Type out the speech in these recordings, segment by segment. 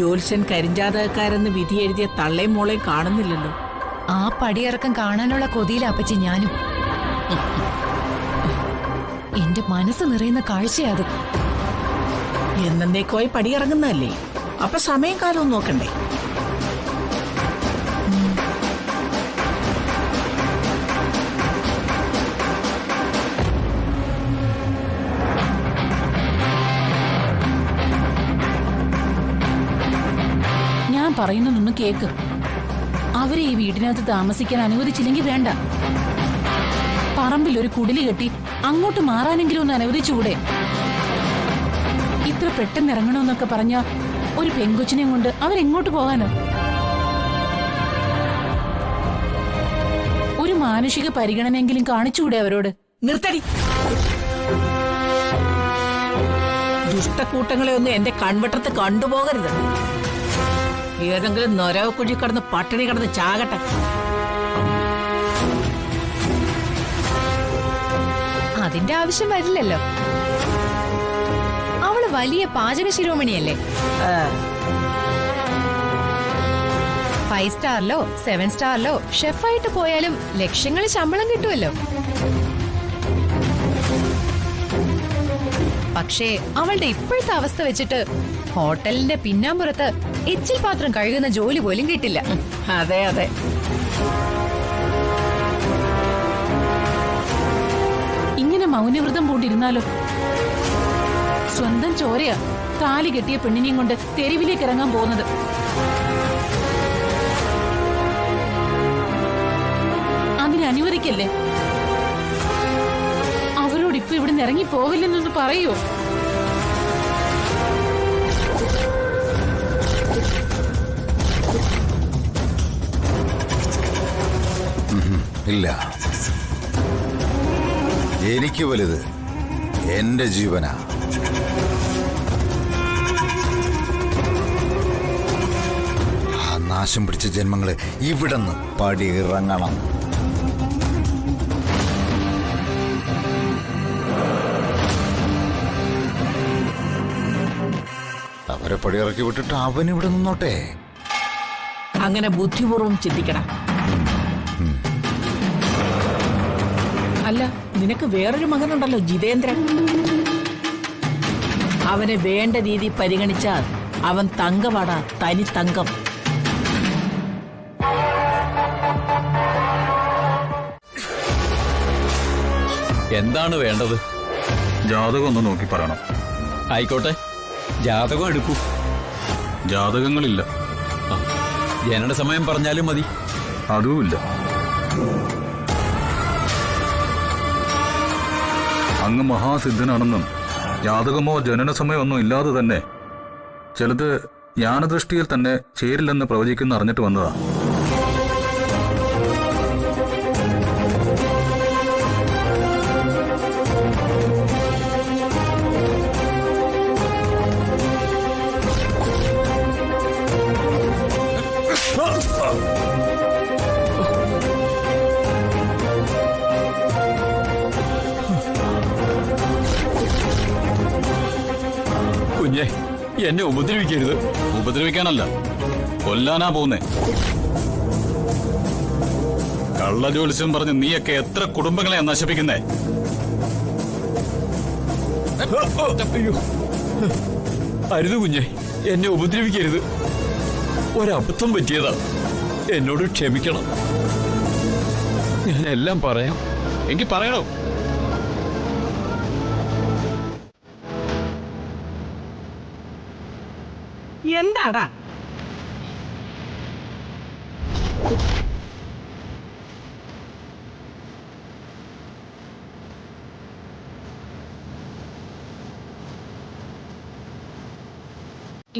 ജ്യോത്സ്യൻ കരിഞ്ചാതകക്കാരെന്ന് വിധി എഴുതിയ തള്ളയും മോളെയും കാണുന്നില്ലല്ലോ. ആ പടിയിറക്കം കാണാനുള്ള കൊതിയില അപ്പച്ചി ഞാനും. എന്റെ മനസ്സ് നിറയുന്ന കാഴ്ചയത്. എന്നേക്കുമായി പടിയിറങ്ങുന്നതല്ലേ, അപ്പൊ സമയം കാലവും നോക്കണ്ടേ? ഞാൻ പറയുന്നൊന്ന് കേക്ക്. അവരെ ഈ വീടിനകത്ത് താമസിക്കാൻ അനുവദിച്ചില്ലെങ്കിൽ വേണ്ട. പറമ്പിൽ ഒരു കുടില് കെട്ടി അങ്ങോട്ട് മാറാനെങ്കിലും ഒന്ന് അനുവദിച്ചുകൂടെ? ഇത്ര പെട്ടെന്ന് ഇറങ്ങണമെന്നൊക്കെ പറഞ്ഞ ഒരു പെങ്കൊച്ചിനെയും കൊണ്ട് അവരെങ്ങോട്ട് പോകാനോ? ഒരു മാനുഷിക പരിഗണനയെങ്കിലും കാണിച്ചുകൂടെ അവരോട്? നിർത്തടി. ദുഷ്ടക്കൂട്ടങ്ങളെ ഒന്നും എന്റെ കൺവട്ടത്ത് കണ്ടുപോകരുത്. ഏതെങ്കിലും നൊരവക്കുഴി കടന്ന് പട്ടിണി കടന്ന് ചാകട്ടെ. അതിന്റെ ആവശ്യം വരില്ലല്ലോ. അവള് വലിയ പാചക ശിരോമണിയല്ലേ. 5 സ്റ്റാറിലോ 7 സ്റ്റാറിലോ ഷെഫായിട്ട് പോയാലും ലക്ഷങ്ങൾ ശമ്പളം കിട്ടുമല്ലോ. പക്ഷേ അവളുടെ ഇപ്പോഴത്തെ അവസ്ഥ വെച്ചിട്ട് ഹോട്ടലിന്റെ പിന്നാമ്പുറത്ത് എച്ചിൽ പാത്രം കഴുകുന്ന ജോലി പോലും കിട്ടില്ല. അതെ അതെ, ഇങ്ങനെ മൗനവ്രതം പൂണ്ടിരുന്നാലോ? സ്വന്തം ചോരയാ താലി കെട്ടിയ പെണ്ണിനെയും കൊണ്ട് തെരുവിലേക്ക് ഇറങ്ങാൻ പോകുന്നത്. അതിനെ അനുവദിക്കല്ലേ? അവരോട് ഇപ്പൊ ഇവിടുന്ന് ഇറങ്ങി പോവില്ലെന്നൊന്ന് പറയോ? ഇല്ല, എനിക്ക് വലുത് എന്റെ ജീവനാ. ആ നാശം പിടിച്ച ജന്മങ്ങള് ഇവിടുന്ന് പടി ഇറങ്ങണം. അവരെ പടിയിറക്കി വിട്ടിട്ട് അവൻ ഇവിടെ നിന്നോട്ടെ. അങ്ങനെ ബുദ്ധിപൂർവം ചിന്തിക്കണം. അല്ല, നിനക്ക് വേറൊരു മകനുണ്ടല്ലോ, ജിതേന്ദ്രൻ. അവനെ വേണ്ട രീതി പരിഗണിച്ചാൽ അവൻ തങ്കമാടാ, തനി തങ്കം. എന്താണ് വേണ്ടത്? ജാതകം ഒന്ന് നോക്കി പറയണം. ആയിക്കോട്ടെ, ജാതകം എടുക്കൂ. ജാതകങ്ങളില്ല. ജനന സമയം പറഞ്ഞാലും മതി. അതുമില്ല. അങ്ങ് മഹാസിദ്ധനാണെന്നും ജാതകമോ ജനന സമയമൊന്നും ഇല്ലാതെ തന്നെ ചിലത് ജ്ഞാനദൃഷ്ടിയിൽ തന്നെ ചേരില്ലെന്ന് പ്രവചിക്കുന്ന അറിഞ്ഞിട്ട് വന്നതാ. കുഞ്ഞെ, എന്നെ ഉപദ്രവിക്കരുത്. ഉപദ്രവിക്കാനല്ല, കൊല്ലാനാ പോകുന്നേ. കള്ള ജ്യോത്സ്യം പറഞ്ഞ് നീയൊക്കെ എത്ര കുടുംബങ്ങളെ നശിപ്പിക്കുന്നേ? അരുത് കുഞ്ഞെ, എന്നെ ഉപദ്രവിക്കരുത്. ഒരബദ്ധം പറ്റിയതാ, എന്നോട് ക്ഷമിക്കണം. ഞാനെല്ലാം പറയാം. എങ്കിൽ പറയണോ? എന്താടാ?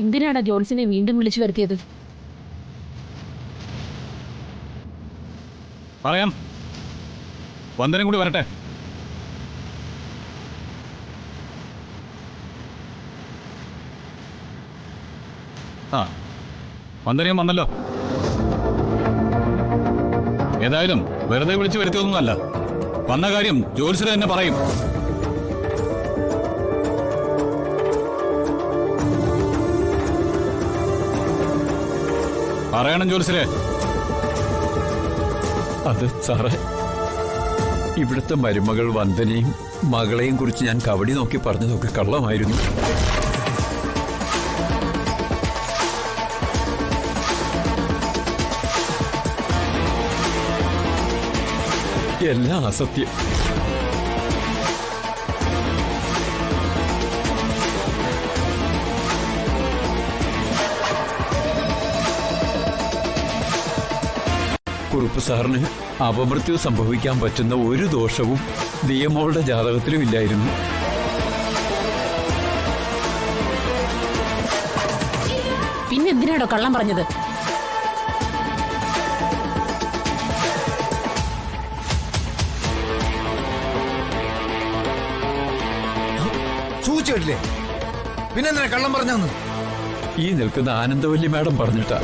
എന്തിനാണ് ജോൺസിനെ വീണ്ടും വിളിച്ചു വരുത്തിയത്? പറയാം. വന്ദനം കൂടി വരട്ടെ. ആ, വന്ദനയും വന്നല്ലോ. ഏതായാലും വെറുതെ വിളിച്ചു വരുത്തിയൊന്നുമല്ല. വന്ന കാര്യം ജ്യോത്സ്യർ തന്നെ പറയും. പറയണം ജോത്സരെ. അത് സാറേ, ഇവിടുത്തെ മരുമകൾ വന്ദനയും മകളെയും കുറിച്ച് ഞാൻ കവടി നോക്കി പറഞ്ഞതൊക്കെ കള്ളമായിരുന്നു. എല്ലാം അസത്യം. കുറുപ്പ് സാറിന് അപമൃത്യു സംഭവിക്കാൻ പറ്റുന്ന ഒരു ദോഷവും ദിയമോളുടെ ജാതകത്തിലും ഇല്ലായിരുന്നു. പിന്നെന്തിനാടോ കള്ളം പറഞ്ഞത്? സൂചിച്ചിട്ടില്ലേ? പിന്നെന്തിനാ കള്ളം പറഞ്ഞെന്ന്? ഈ നിൽക്കുന്ന ആനന്ദവല്ലി മാഡം പറഞ്ഞിട്ടാ.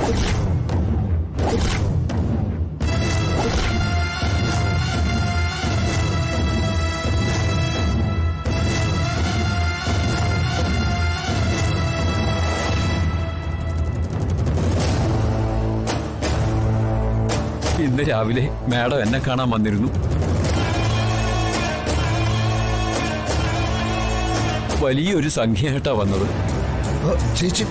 ഇന്ന് രാവിലെ മാഡം എന്നെ കാണാൻ വന്നിരുന്നു. വലിയൊരു സംഖ്യയായിട്ടാ വന്നത്. ചേച്ചി